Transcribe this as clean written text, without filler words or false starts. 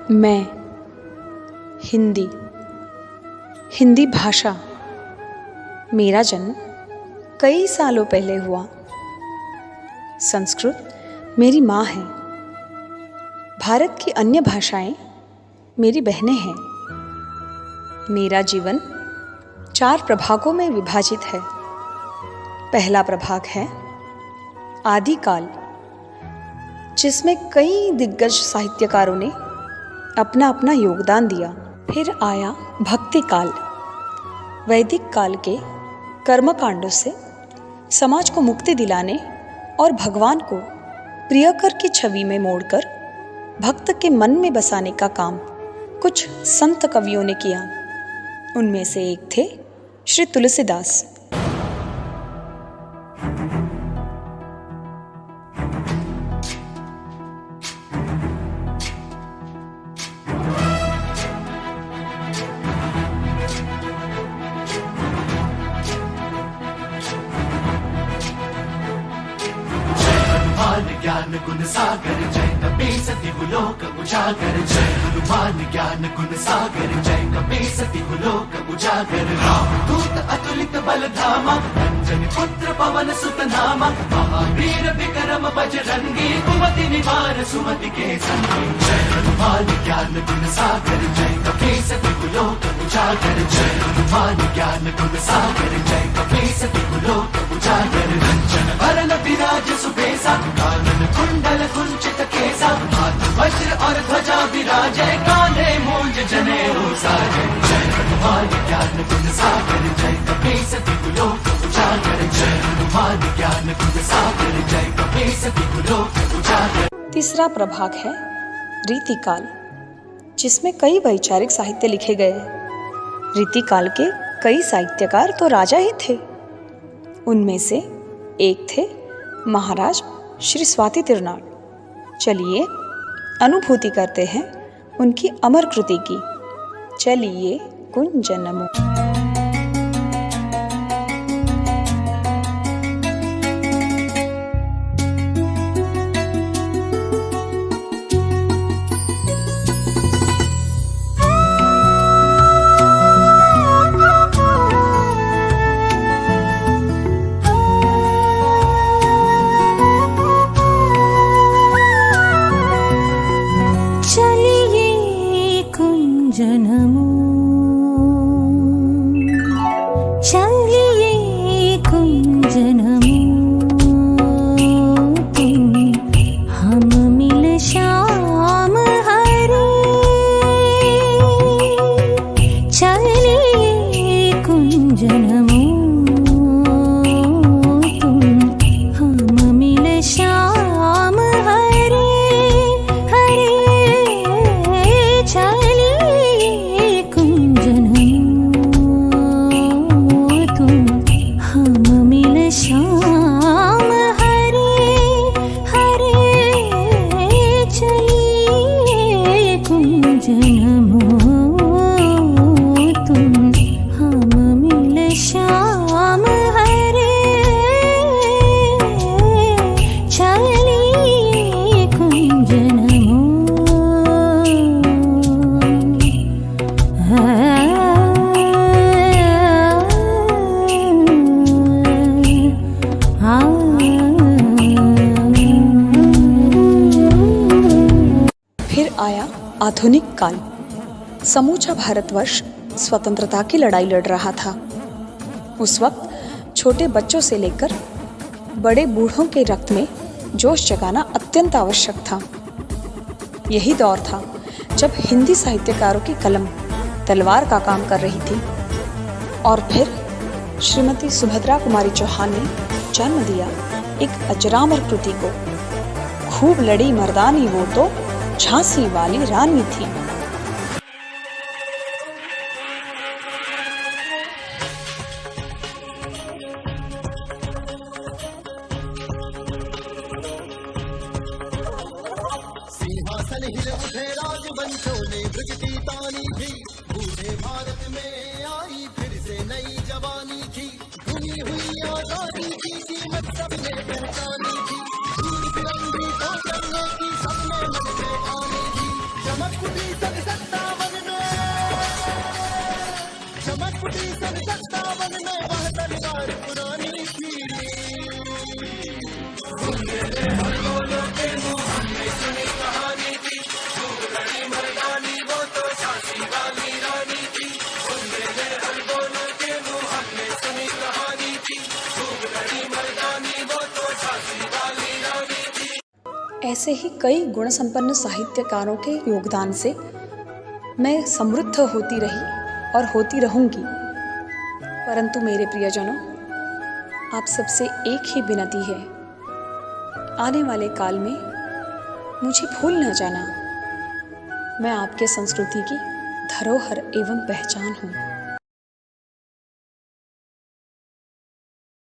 मैं हिंदी भाषा। मेरा जन्म कई सालों पहले हुआ। संस्कृत मेरी माँ है। भारत की अन्य भाषाएं मेरी बहनें हैं। मेरा जीवन 4 प्रभागों में विभाजित है। पहला प्रभाग है आदिकाल, जिसमें कई दिग्गज साहित्यकारों ने अपना अपना योगदान दिया। फिर आया भक्ति काल। वैदिक काल के कर्मकांडों से समाज को मुक्ति दिलाने और भगवान को प्रियकर की छवि में मोड़कर भक्त के मन में बसाने का काम कुछ संत कवियों ने किया। उनमें से एक थे श्री तुलसीदास। ज्ञान गुण सागर जय कपीसति लोक उजागर। जय हनुमान ज्ञान गुण सागर जय कपीसति लोक उजागर। दूत अतुलित बल धामा अंजनी पुत्र पवन सुत नामा। महावीर विक्रम बजरंगी कुमति निवार सुमति के संगी। जय हनुमान ज्ञान गुण सागर जय कपीसति लोक उजागर। जय हनुमान ज्ञान गुण सागर जय कपीसति लोक उजागर। रंजन वरन विराज सुबेसा कानन कुंडल कुंचित केसा। हाथ वज्र और ध्वजा विराजय कान्हे मूंज जनेऊ साजय। जय हनुमान ज्ञान गुण सागर जय कपीसति लोक उजागर। जय हनुमान ज्ञान गुण सागर जय कपीसति लोक उजागर। तीसरा प्रभाग है रीतिकाल, जिसमें कई वैचारिक साहित्य लिखे गए। रीतिकाल के कई साहित्यकार तो राजा ही थे। उनमें से एक थे महाराज श्री स्वाति तिरुनाल। चलिए अनुभूति करते हैं उनकी अमर कृति की। चलिए कुंज नमो। चलिए कुंज नमो। हम मिल श्याम हरे। चलिए कुंज नमो। हम मिल श्याम हरे हरे। चलिए कुंज नमो। हम मिल श्याम हरे हरे। चलिए कुंज नमो। हम मिल श्याम हरे। चलिए कुंज नमो। फिर आया आधुनिक काल। समूचा भारतवर्ष स्वतंत्रता की लड़ाई लड़ रहा था। उस वक्त छोटे बच्चों से लेकर बड़े बूढ़ों के रक्त में जोश जगाना अत्यंत आवश्यक था। यही दौर था जब हिंदी साहित्यकारों की कलम तलवार का काम कर रही थी। और फिर श्रीमती सुभद्रा कुमारी चौहान ने जन्म दिया एक अजरामर कृति को। खूब लड़ी मर्दानी वो तो झांसी वाली रानी थी। सिंहासन हिल उठे राजवंशों ने ब्रजती तानी थी। बूढ़े भारत में आई फिर से नई जवानी थी। धुनी हुई आजादी की कीमत सबने पहचानी थी। दूर फिरंगी को करने की सबने मन में ठानी थी। चमक उठी ऐसे ही कई गुण संपन्न साहित्यकारों के योगदान से मैं समृद्ध होती रही और होती रहूंगी। परंतु मेरे प्रियजनों, आप सबसे एक ही विनती है, आने वाले काल में मुझे भूल न जाना। मैं आपके संस्कृति की धरोहर एवं पहचान हूँ।